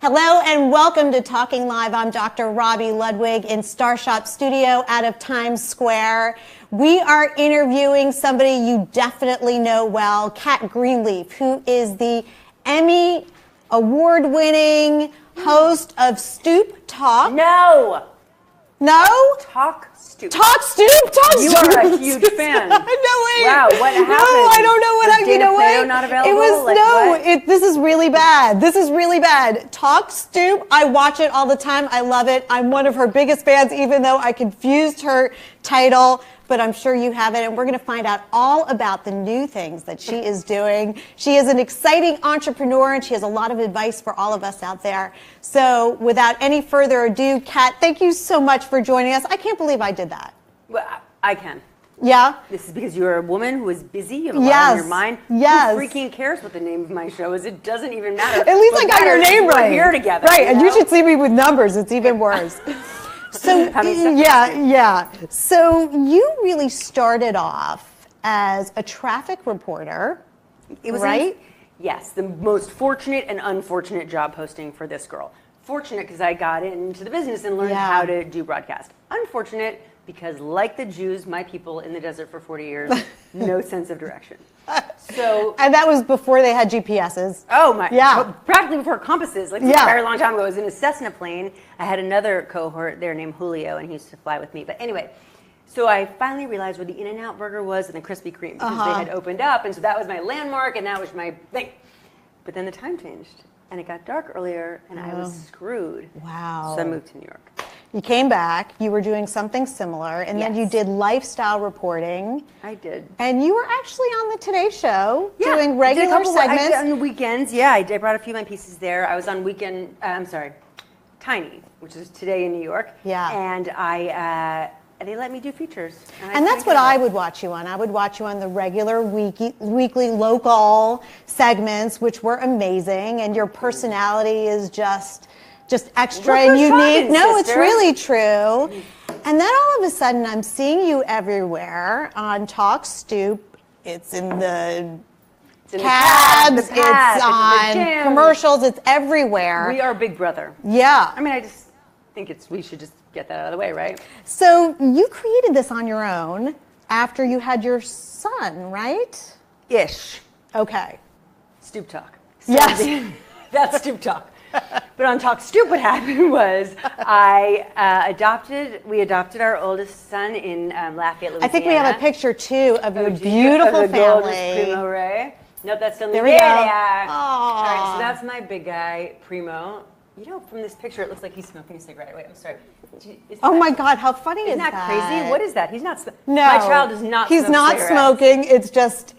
Hello and welcome to Talking Live. I'm Dr. Robi Ludwig in Starshop Studio out of Times Square. We are interviewing somebody you definitely know well, Kat Greenleaf, who is the Emmy award-winning host of Stoop Talk. No. Talk Stoop. You are a huge fan. No way. Wow, what happened? No, I don't know what happened. You know what? Not available? It was this is really bad. This is really bad. Talk Stoop. I watch it all the time. I love it. I'm one of her biggest fans, even though I confused her title. But I'm sure you have it, and we're going to find out all about the new things that she is doing. She is an exciting entrepreneur, and she has a lot of advice for all of us out there. So without any further ado, Kat, thank you so much for joining us. I can't believe I did that. Well, I can. Yeah? This is because you're a woman who is busy. You have a lot on your mind. Yes. Who freaking cares what the name of my show is? It doesn't even matter. At least I got your name right. We're here together. Right, and you should see me with numbers. It's even worse. So, yeah. So you really started off as a traffic reporter, right? Yes, the most fortunate and unfortunate job posting for this girl. Fortunate because I got into the business and learned how to do broadcast. Unfortunate because, like the Jews, my people in the desert for 40 years, no sense of direction. And that was before they had GPSs. Oh my! Yeah, practically before compasses. Like a very long time ago, I was in a Cessna plane. I had another cohort there named Julio, and he used to fly with me. But anyway, so I finally realized where the In-N-Out burger was and the Krispy Kreme because they had opened up, and so that was my landmark, and that was my thing. But then the time changed, and it got dark earlier, and I was screwed. Wow! So I moved to New York. You came back, you were doing something similar, and then you did lifestyle reporting. I did. And you were actually on the Today Show doing regular segments. I did on the weekends, I brought a few of my pieces there. I was on Tiny, which is Today in New York. Yeah. And they let me do features. And that's what I would watch you on. I would watch you on the regular weekly local segments, which were amazing, and your personality is just extra and unique. No, it's really true. And then all of a sudden, I'm seeing you everywhere on Talk Stoop. It's in the cabs, it's on commercials, it's everywhere. We are Big Brother. Yeah. I mean, I just think we should just get that out of the way, right? So you created this on your own after you had your son, right? Ish. Okay. Stoop Talk. Yes. That's Stoop Talk. But on Talk Stoop, what happened was we adopted our oldest son in Lafayette, Louisiana. I think we have a picture, too, of your beautiful family. Primo Ray. Nope, that's still there we go. All right, so that's my big guy, Primo. You know, from this picture, it looks like he's smoking a cigarette. Wait, I'm sorry. Oh my God, how funny is that? Isn't that crazy? What is that? He's not. No, my child is not. He's not smoking. It's just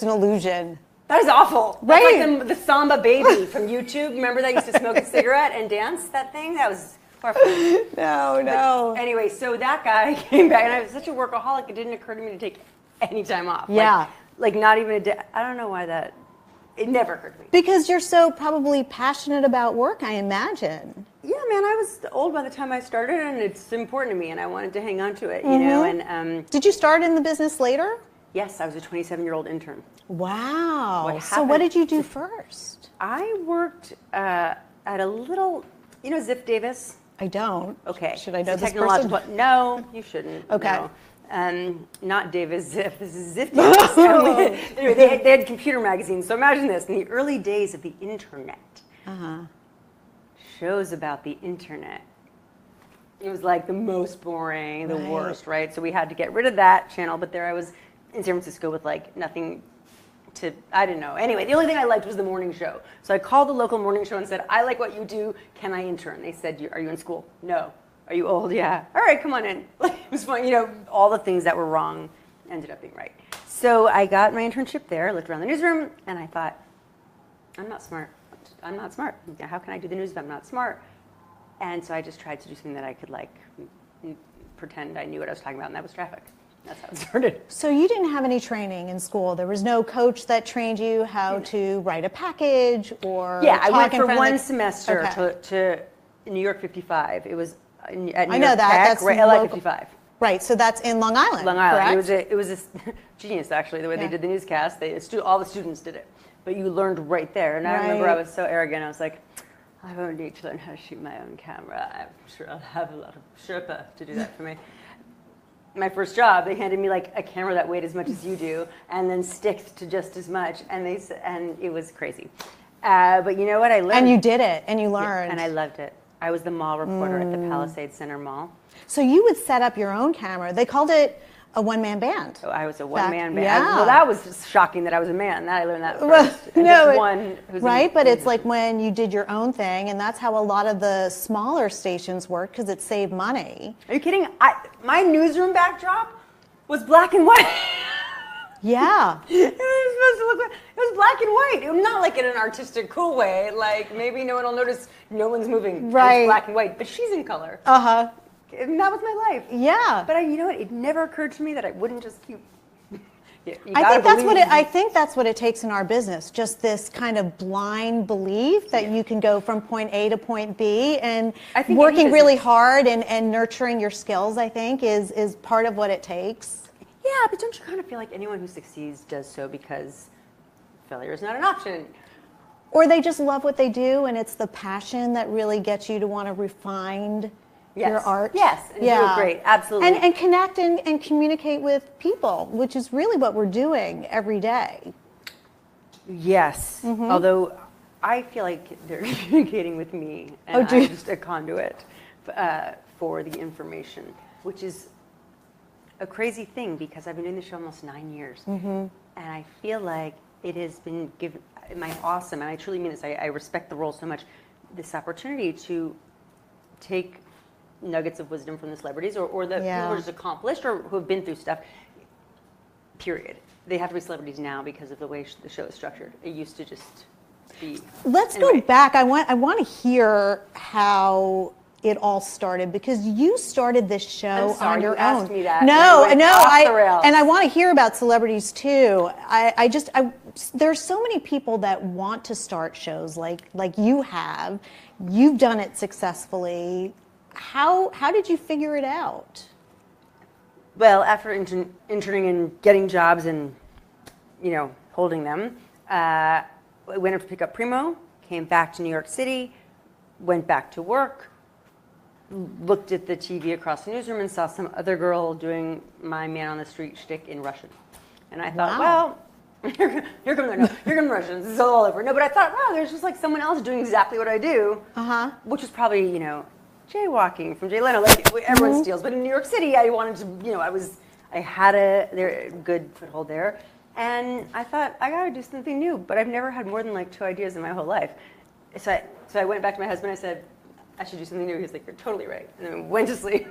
an illusion. That is awful. Right. That's like the Samba baby from YouTube. Remember that used to smoke a cigarette and dance? That thing? That was horrifying. No. But anyway, so that guy came back, and I was such a workaholic, it didn't occur to me to take any time off. Yeah. Like not even a day. I don't know why that. It never occurred to me. Because you're so probably passionate about work, I imagine. Yeah, man, I was old by the time I started, and it's important to me, and I wanted to hang on to it, you know. And did you start in the business later? Yes, I was a 27-year-old intern. Wow. So what did you do first? I worked at a little, you know, Ziff Davis? I don't. Okay. Should I know this person? No, you shouldn't. Okay. No. Not Davis Ziff. This is Ziff Davis. Anyway, they had computer magazines. So imagine this. In the early days of the internet, shows about the internet. It was like the most boring, the worst, right? So we had to get rid of that channel. But there I was in San Francisco with like nothing I didn't know. Anyway, the only thing I liked was the morning show. So I called the local morning show and said, I like what you do. Can I intern? They said, are you in school? No. Are you old? Yeah. All right, come on in. It was fun. You know, all the things that were wrong ended up being right. So I got my internship there, looked around the newsroom, and I thought, I'm not smart. How can I do the news if I'm not smart? And so I just tried to do something that I could like pretend I knew what I was talking about, and that was traffic. That's how it started. So you didn't have any training in school? There was no coach that trained you how to write a package or I went for one semester to New York 55. It was at New York Tech, that's LI 55. Right, so that's in Long Island. Long Island. Correct? It was a genius, actually, the way they did the newscast. All the students did it, but you learned right there. And I remember I was so arrogant. I was like, I won't need to learn how to shoot my own camera. I'm sure I'll have a lot of Sherpa to do that for me. My first job, they handed me like a camera that weighed as much as you do, and then sticked to just as much, and it was crazy. But you know what? I learned. And you did it, and you learned. Yeah, and I loved it. I was the mall reporter at the Palisades Center Mall. So you would set up your own camera. They called it a one-man band. So I was a one-man band. Yeah. Well, that was just shocking that I was a man. That I learned that first. Well, And no, just one who's right? But it's like when you did your own thing, and that's how a lot of the smaller stations work because it saved money. Are you kidding? My newsroom backdrop was black and white. Yeah. It was supposed to look like, it was black and white. It was not like in an artistic, cool way. Like maybe no one will notice no one's moving. Right. It's black and white, but she's in color. Uh-huh. And that was my life. Yeah. But you know what? It never occurred to me that I wouldn't just keep. I think that's what it takes in our business. Just this kind of blind belief that you can go from point A to point B, and I think working really hard and nurturing your skills, I think, is part of what it takes. Yeah, but don't you kind of feel like anyone who succeeds does so because failure is not an option? Or they just love what they do, and it's the passion that really gets you to want to refine your art. Yes, and do it great, absolutely. And connect and communicate with people, which is really what we're doing every day. Yes, although I feel like they're communicating with me, and I'm just a conduit for the information, which is a crazy thing because I've been doing the show almost 9 years, and I feel like it has been given my awesome, and I truly mean this, I respect the role so much, this opportunity to take nuggets of wisdom from the celebrities or the people who are just accomplished or who have been through stuff, period. They have to be celebrities now because of the way the show is structured. It used to just be. Let's go back. I want to hear how it all started because you started this show on your own. Asked me that. No, and I want to hear about celebrities too. There's so many people that want to start shows like you have. You've done it successfully. How did you figure it out? Well, after interning and getting jobs and, holding them, I went up to pick up Primo, came back to New York City, went back to work, looked at the TV across the newsroom and saw some other girl doing my man on the street shtick in Russian. And I thought, well, here come the Russians. This is all over. No, but I thought, wow, there's just like someone else doing exactly what I do, which was probably, jaywalking from Jay Leno, like everyone steals. But in New York City, I wanted to, I had a good foothold there. And I thought, I got to do something new. But I've never had more than like 2 ideas in my whole life. So I went back to my husband. I said, I should do something new. He was like, you're totally right. And then went to sleep.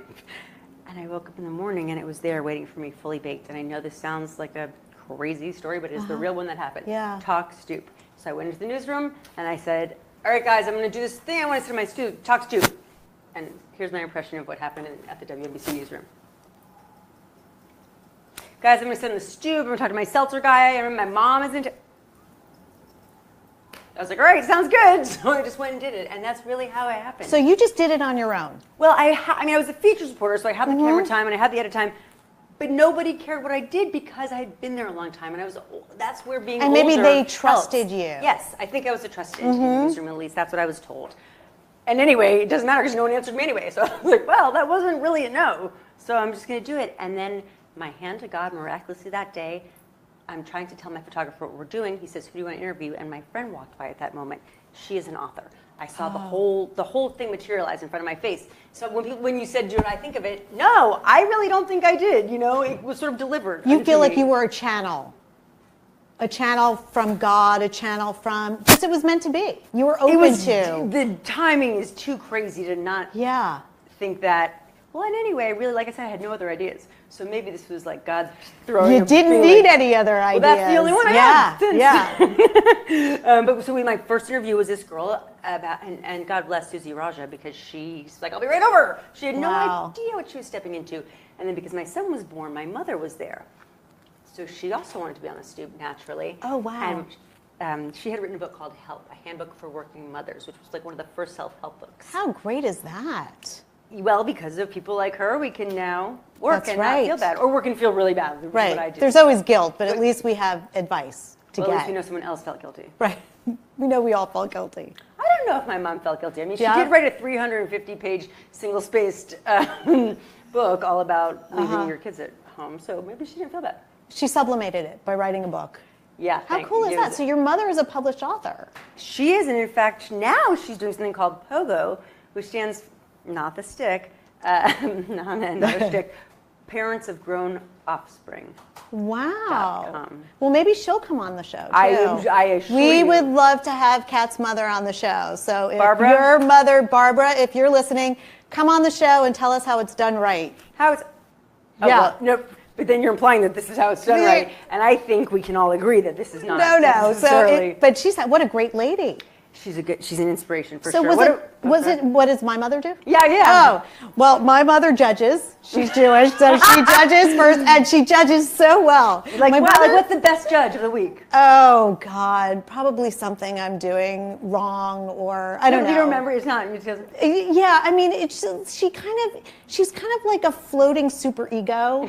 And I woke up in the morning and it was there waiting for me, fully baked. And I know this sounds like a crazy story, but it's the real one that happened. Yeah. Talk Stoop. So I went into the newsroom and I said, all right, guys, I'm going to do this thing. I want to say to my Stoop, Talk Stoop. And here's my impression of what happened at the WNBC newsroom. Guys, I'm going to sit on the stoop. I'm going to talk to my seltzer guy. I remember my mom is into. I was like, all right, sounds good. So I just went and did it. And that's really how it happened. So you just did it on your own? Well, I was a features reporter, so I had the camera time and I had the edit time. But nobody cared what I did because I had been there a long time. And that's where being older And maybe they helps. trusted you. Yes, I think I was a trusted into the newsroom, at least. That's what I was told. And anyway, it doesn't matter because no one answered me anyway. So I was like, well, that wasn't really a no. So I'm just going to do it. And then my hand to God, miraculously that day, I'm trying to tell my photographer what we're doing. He says, who do you want to interview? And my friend walked by at that moment. She is an author. I saw the whole thing materialize in front of my face. So when you said, did I think of it? No, I really don't think I did. It was sort of delivered. You feel like you were a channel from God, a channel from, because it was meant to be. You were open to. The timing is too crazy to not think that. Well, and anyway, really, like I said, I had no other ideas. So maybe this was like God throwing. You didn't need any other ideas. Well, that's the only one I had since. Yeah. But so my first interview was this girl and God bless Susie Raja because she's like, I'll be right over. She had no idea what she was stepping into. And then because my son was born, my mother was there. So she also wanted to be on the stoop naturally. Oh, wow. And she had written a book called Help, a handbook for working mothers, which was like one of the first self-help books. How great is that? Well, because of people like her, we can now work not feel bad. Or work and feel really bad, which is what I do. There's always guilt, but at least we have advice to get. At least we know someone else felt guilty. Right. We know we all felt guilty. I don't don't know if my mom felt guilty. I mean, she Yeah. did write a 350-page single-spaced book all about leaving your kids at home, so maybe she didn't feel bad. She sublimated it by writing a book. Yeah. How cool is that? So your mother is a published author. She is, and in fact, now she's doing something called POGO, which stands, not the stick, not another stick, Parents of Grown Offspring. Wow. Well, maybe she'll come on the show, too. I assure we you. would love to have Kat's mother on the show. So if Barbara? your mother, Barbara, if you're listening, come on the show and tell us how it's done right. How it's... Oh, Yeah. well, no, but then you're implying that this is how it's done right, and I think we can all agree that this is not No. necessarily... But what a great lady. She's an inspiration for So sure. what does my mother do? Yeah. Oh, well, my mother judges. She's Jewish, so she judges first, and she judges so well. Like, my wow, mother, like what's the best judge of the week? Oh God, probably something I'm doing wrong, or I don't know. You don't remember? It's not. Yeah, I mean, she's kind of like a floating superego,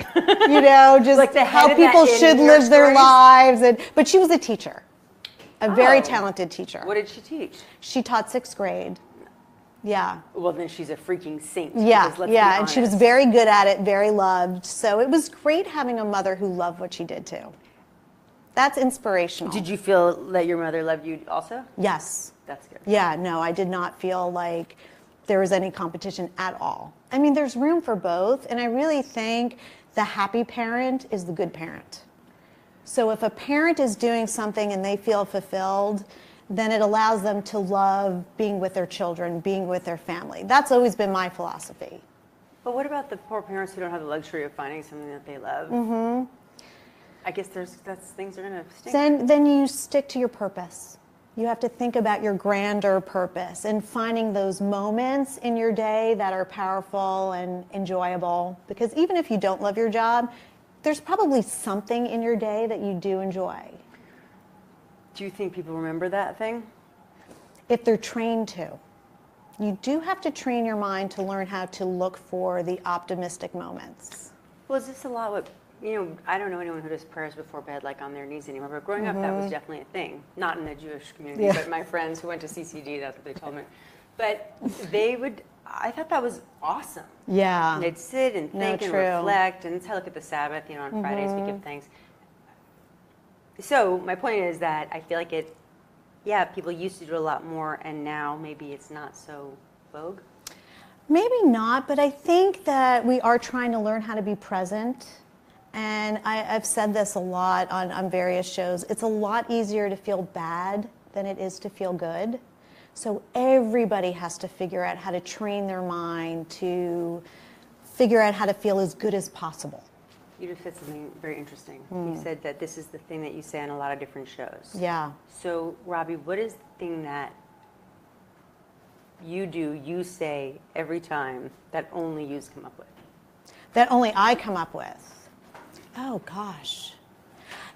you know, just Like the head how of that people in should your live their stories? lives, but she was a teacher. A very talented teacher. What did she teach? She taught 6th grade. Yeah. Well, then she's a freaking saint. Yeah, because let's be and she was honest. very good at it, very loved. So it was great having a mother who loved what she did too. That's inspirational. Did you feel that your mother loved you also? Yes. That's good. Yeah, no, I did not feel like there was any competition at all. I mean, there's room for both, and I really think the happy parent is the good parent. So if a parent is doing something and they feel fulfilled, then it allows them to love being with their children, being with their family. That's always been my philosophy. But what about the poor parents who don't have the luxury of finding something that they love? Mm-hmm. I guess things are going to stink. Then you stick to your purpose. You have to think about your grander purpose and finding those moments in your day that are powerful and enjoyable. Because even if you don't love your job, there's probably something in your day that you do enjoy. Do you think people remember that thing? If they're trained to. You do have to train your mind to learn how to look for the optimistic moments. Well, is this a lot what, I don't know anyone who does prayers before bed, like on their knees anymore, but growing up, that was definitely a thing. Not in the Jewish community, but my friends who went to CCD, that's what they told me. But I thought that was awesome. Yeah. And they'd sit and think and reflect, and that's how I look at the Sabbath, on Fridays we give thanks. So my point is that I feel like people used to do a lot more, and now maybe it's not so vogue. Maybe not, but I think that we are trying to learn how to be present. And I've said this a lot on various shows. It's a lot easier to feel bad than it is to feel good. So everybody has to figure out how to train their mind to figure out how to feel as good as possible. You just said something very interesting. You said that this is the thing that you say on a lot of different shows. Yeah. So, Robbie, what is the thing that you say every time that only you come up with? That only I come up with? Oh, gosh.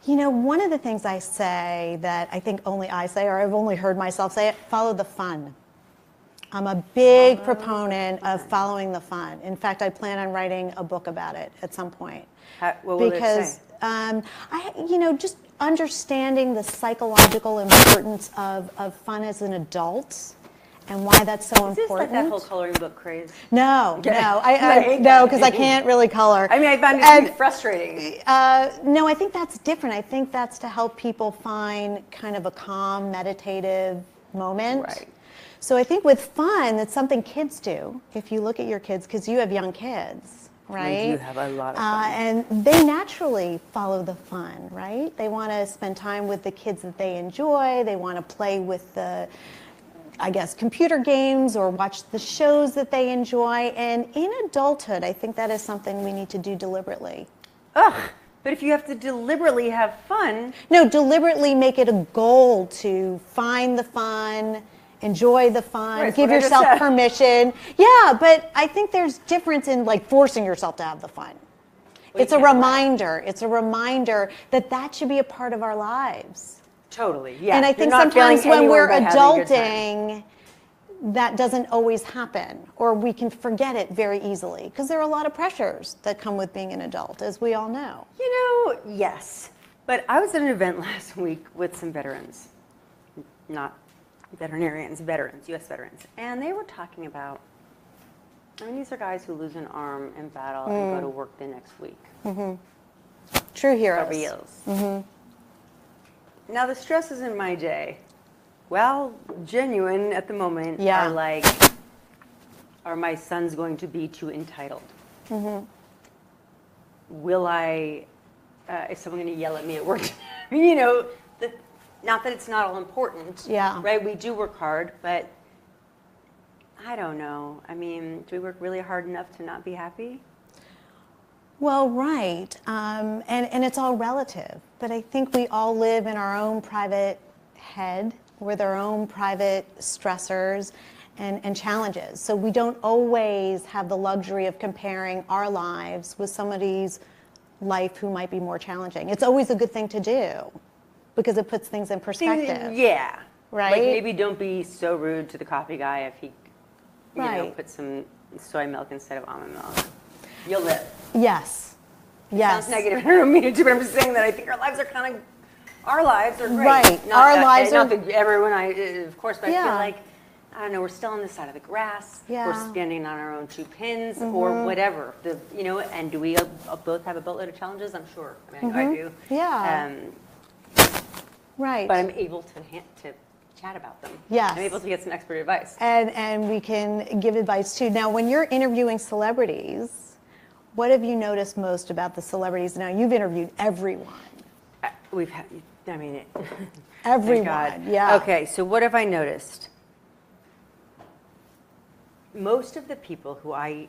One of the things I say that I think only I say, or I've only heard myself say it, follow the fun. I'm a big proponent of following the fun. In fact, I plan on writing a book about it at some point. What will it say? Just understanding the psychological importance of fun as an adult and why that's so important. Is this like that whole coloring book craze? No, Okay. no, because I can't really color. I mean, I find it frustrating. No, I think that's different. I think that's to help people find kind of a calm, meditative moment. Right. So I think with fun, it's something kids do. If you look at your kids, because you have young kids, right? We do have a lot of fun. And they naturally follow the fun, right? They want to spend time with the kids that they enjoy. They want to play with the, computer games or watch the shows that they enjoy. And in adulthood, I think that is something we need to do deliberately. Ugh. But if you have to deliberately have fun. No, deliberately make it a goal to find the fun, enjoy the fun, Right, give what I just yourself said. permission. Yeah, but I think there's difference in forcing yourself to have the fun. It's a reminder. It's a reminder that should be a part of our lives. Totally, yeah. And I think sometimes when we're adulting, that doesn't always happen, or we can forget it very easily because there are a lot of pressures that come with being an adult, as we all know. Yes. But I was at an event last week with some veterans. Not veterans, U.S. veterans, and they were talking about, I mean, these are guys who lose an arm in battle and go to work the next week. True heroes. For reals. Now, the stresses in my day, well, genuine at the moment, Yeah. are like, are my sons going to be too entitled? Will I, is someone going to yell at me at work? You know, not that it's not all important, Yeah. right? We do work hard, but I don't know. I mean, do we work really hard enough to not be happy? Well, right. And it's all relative. But I think we all live in our own private head with our own private stressors and challenges. So we don't always have the luxury of comparing our lives with somebody's life who might be more challenging. It's always a good thing to do because it puts things in perspective. Yeah. Right? Like maybe don't be so rude to the coffee guy if he, you know, Right. put some soy milk instead of almond milk. You'll live. Yes. Yes. Sounds negative. I don't mean it to, but I'm just saying that I think our lives are kind of, our lives are great. Right. Not, Our lives not are- that everyone, of course, but I Yeah. feel like, I don't know, we're still on the side of the grass. Yeah. We're standing on our own 2 pins or whatever. You know, and do we both have a boatload of challenges? I'm sure. I mean, I do. Yeah. Right. But I'm able to chat about them. Yes. I'm able to get some expert advice. And we can give advice too. Now, when you're interviewing celebrities, what have you noticed most about the celebrities? Now, you've interviewed everyone. We've had, I mean, Everyone, thank God. yeah. Okay, so what have I noticed? Most of the people who I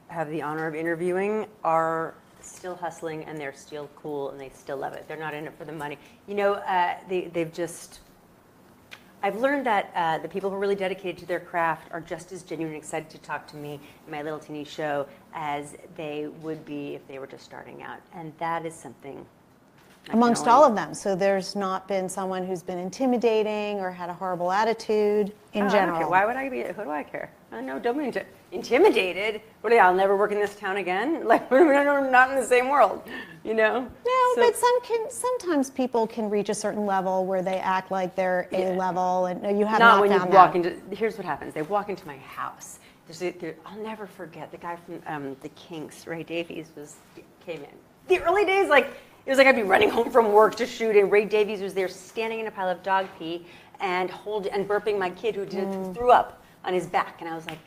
have the honor of interviewing are still hustling and they're still cool and they still love it. They're not in it for the money. You know, they've just, I've learned that the people who are really dedicated to their craft are just as genuine and excited to talk to me in my little teeny show as they would be if they were just starting out. And that is something Amongst all of them. So there's not been someone who's been intimidating or had a horrible attitude in I don't general. care. Why would I be? Who do I care? No, don't be intimidated. What are they? I'll never work in this town again. Like we're not in the same world, you know. No, So- but sometimes people can reach a certain level where they act like they're A level, and no, you have not not when you found walk that. into. Here's what happens. They walk into my house. I'll never forget the guy from the Kinks, Ray Davies, came in. The early days, like. It was like I'd be running home from work to shoot, and Ray Davies was there standing in a pile of dog pee and burping my kid who threw up on his back. And I was like,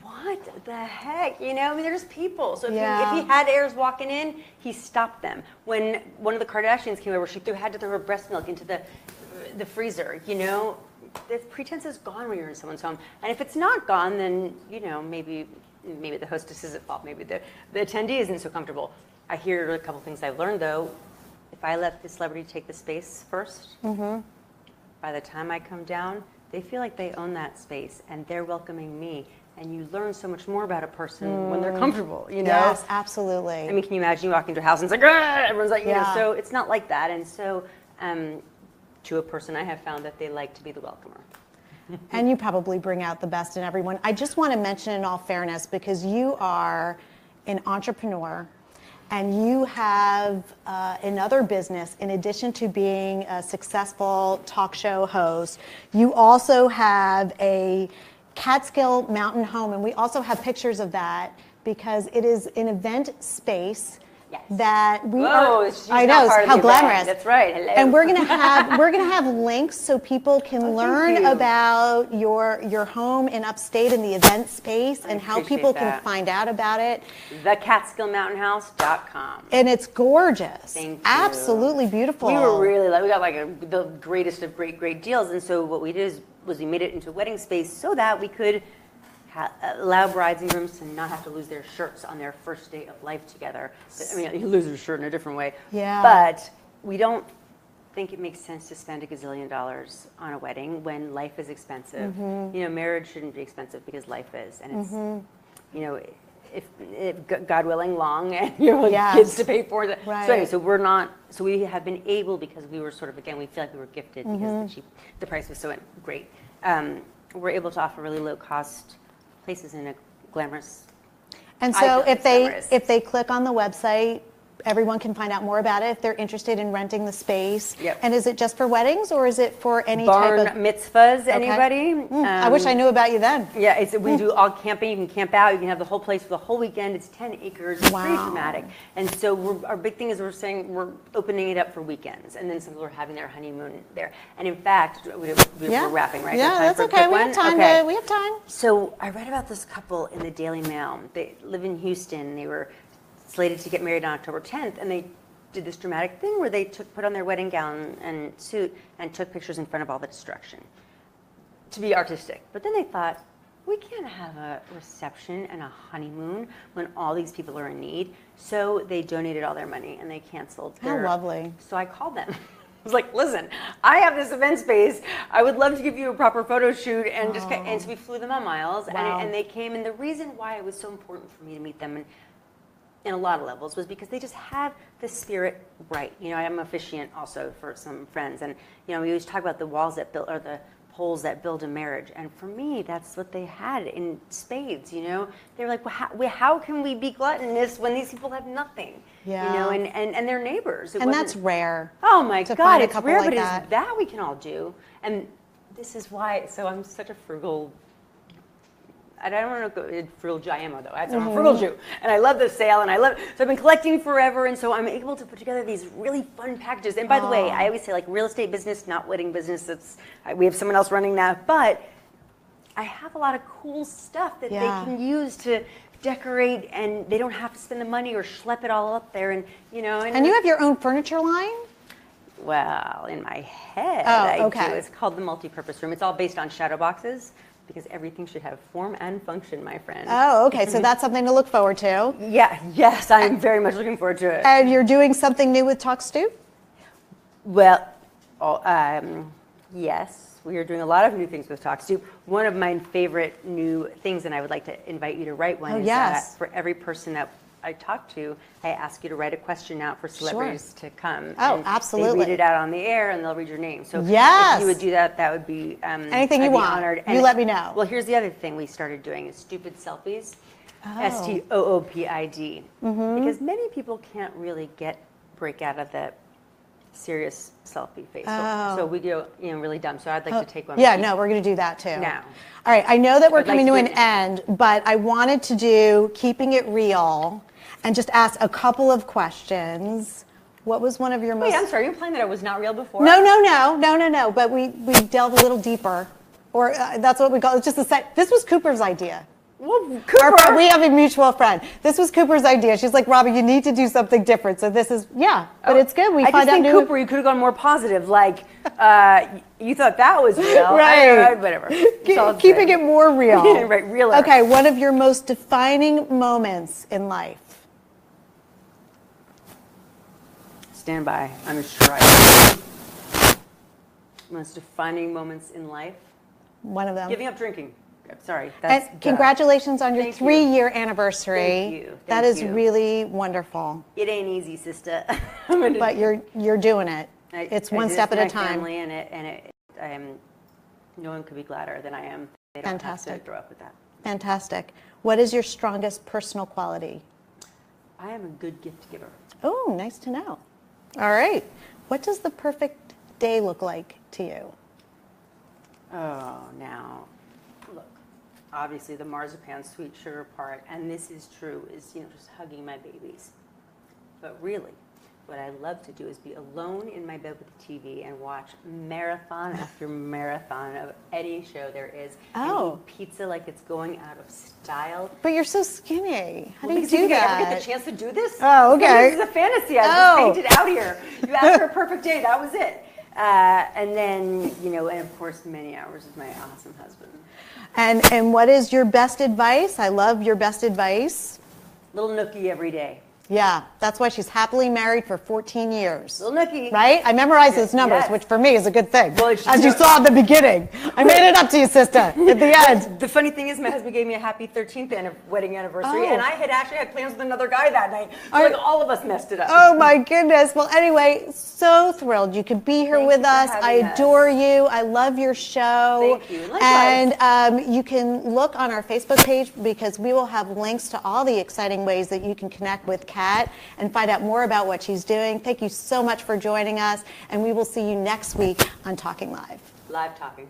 what the heck? You know, I mean, they're just people. So if he had heirs walking in, he stopped them. When one of the Kardashians came over, she had to throw her breast milk into the freezer, you know. The pretense is gone when you're in someone's home. And if it's not gone, then, you know, maybe the hostess is at fault. Maybe the attendee isn't so comfortable. I hear a couple things I've learned, though. If I let the celebrity take the space first, by the time I come down, they feel like they own that space, and they're welcoming me. And you learn so much more about a person when they're comfortable, you know? Yes, absolutely. I mean, can you imagine you walk into a house and it's like, ah! Everyone's like, you know, Yeah. so it's not like that. And so to a person, I have found that they like to be the welcomer. And you probably bring out the best in everyone. I just want to mention in all fairness, because you are an entrepreneur, and you have another business in addition to being a successful talk show host. You also have a Catskill mountain home, and we also have pictures of that because it is an event space that we are. She's I not know part of how the event. glamorous. That's right. Hello. And we're gonna have links so people can learn you. about your home in upstate in the event space and how appreciate people can that. find out about it. TheCatskillMountainHouse.com. And it's gorgeous. Thank you. Absolutely beautiful. We were really we got like the greatest of great deals, and so what we did was we made it into a wedding space so that we could allow brides and grooms to not have to lose their shirts on their first day of life together. I mean, you lose your shirt in a different way. Yeah. But we don't think it makes sense to spend $1 gazillion on a wedding when life is expensive. You know, marriage shouldn't be expensive because life is, and it's, you know, if God willing, long, and you know, kids to pay for. Right. So anyway, so we have been able, because we were sort of, again, we feel like we were gifted because the price was so great. We're able to offer really low cost places in a glamorous. And so if they glamorous. if they click on the website everyone can find out more about it if they're interested in renting the space. Yep. And is it just for weddings or is it for any Barn type of mitzvahs, anybody? I wish I knew about you then. Yeah, we do all camping. You can camp out. You can have the whole place for the whole weekend. It's 10 acres. It's pretty dramatic. And so our big thing is we're saying we're opening it up for weekends. And then some people are having their honeymoon there. And in fact, we're wrapping, right? Yeah, that's okay. We have time. We have time. So I read about this couple in the Daily Mail. They live in Houston. They were slated to get married on October 10th, and they did this dramatic thing where they put on their wedding gown and suit and took pictures in front of all the destruction to be artistic. But then they thought, we can't have a reception and a honeymoon when all these people are in need. So they donated all their money and they canceled their... How lovely. So I called them. I was like, listen, I have this event space. I would love to give you a proper photo shoot. And and so we flew them a miles. Wow. And they came. And the reason why it was so important for me to meet them in a lot of levels was because they just had the spirit right. You know, I'm officiant also for some friends. And, you know, we always talk about the walls that build, or the poles that build a marriage. And for me, that's what they had in spades, you know. They were like, well, how can we be gluttonous when these people have nothing? Yeah. You know, and they're neighbors. And that's rare. Oh my God, it's rare, like but that. it's that we can all do. And this is why, so I'm such a frugal, I don't want to go frugal Giamo though. I'm a frugal Jew. And I love the sale and so I've been collecting forever. And so I'm able to put together these really fun packages. And by the way, I always say like real estate business, not wedding business. We have someone else running that. But I have a lot of cool stuff that they can use to decorate, and they don't have to spend the money or schlep it all up there. And, you know. And you have your own furniture line? Well, in my head, I do. It's called the multi-purpose room. It's all based on shadow boxes, because everything should have form and function, my friend. Oh, okay. So that's something to look forward to. Yeah. Yes, I'm very much looking forward to it. And you're doing something new with Talk Stoop? Well, yes, we are doing a lot of new things with Talk Stoop. One of my favorite new things, and I would like to invite you to write one, is that for every person that I talk to, I ask you to write a question out for celebrities to come. Oh, and absolutely. They read it out on the air, and they'll read your name. So if you would do that, that would be anything I'd you be want. Honored. You let me know. Well, here's the other thing we started doing is stupid selfies. STOOPID. Because many people can't really break out of the serious selfie face. So we go, really dumb. So I'd like to take one. Yeah, no, we're going to do that too. Now. All right, I know that we're coming to an end, but I wanted to do Keeping It Real and just ask a couple of questions. What was one of your most... Wait, I'm sorry, you're implying that I was not real before? No, but we delve a little deeper. Or that's what we call it. It's just a set. This was Cooper's idea. Well, Cooper. We have a mutual friend. This was Cooper's idea. She's like, Robbie, you need to do something different. So this is, but it's good. I just think Cooper, you could have gone more positive. Like, you thought that was real. Right. Whatever. Keeping it more real. Right, realer. Okay, one of your most defining moments in life. Stand by. I'm sure I most defining moments in life. One of them. Giving up drinking. I'm sorry. And congratulations on your 3-year anniversary. Thank you. That is really wonderfful. It ain't easy, sister. But you're doing it. It's one step at a time. Family and no one could be gladder than I am. They don't have to grow up with that. Fantastic. What is your strongest personal quality? I am a good gift giver. Oh, nice to know. All right. What does the perfect day look like to you? Oh, now, look, obviously the marzipan sweet sugar part, and this is true, is, just hugging my babies. But really, what I love to do is be alone in my bed with the TV and watch marathon after marathon of any show there is. And eat pizza like it's going out of style. But you're so skinny. How do you do that? that? I ever get the chance to do this? Oh, okay. This is a fantasy. I just painted out here. You asked for a perfect day. That was it. And then, and of course, many hours with my awesome husband. And what is your best advice? I love your best advice. Little nookie every day. Yeah, that's why she's happily married for 14 years. Little nookie. Right? I memorized those numbers, which for me is a good thing. Well, as you saw at the beginning. I made it up to you, sister, at the end. The funny thing is, my husband gave me a happy 13th wedding anniversary, and I had actually had plans with another guy that night. So like all of us messed it up. Oh my goodness. Well, anyway, so thrilled you could be here with us. I adore you. I love your show. Thank you. Likewise. And you can look on our Facebook page because we will have links to all the exciting ways that you can connect with cat and find out more about what she's doing. Thank you so much for joining us, and we will see you next week on Talking Live. Live talking.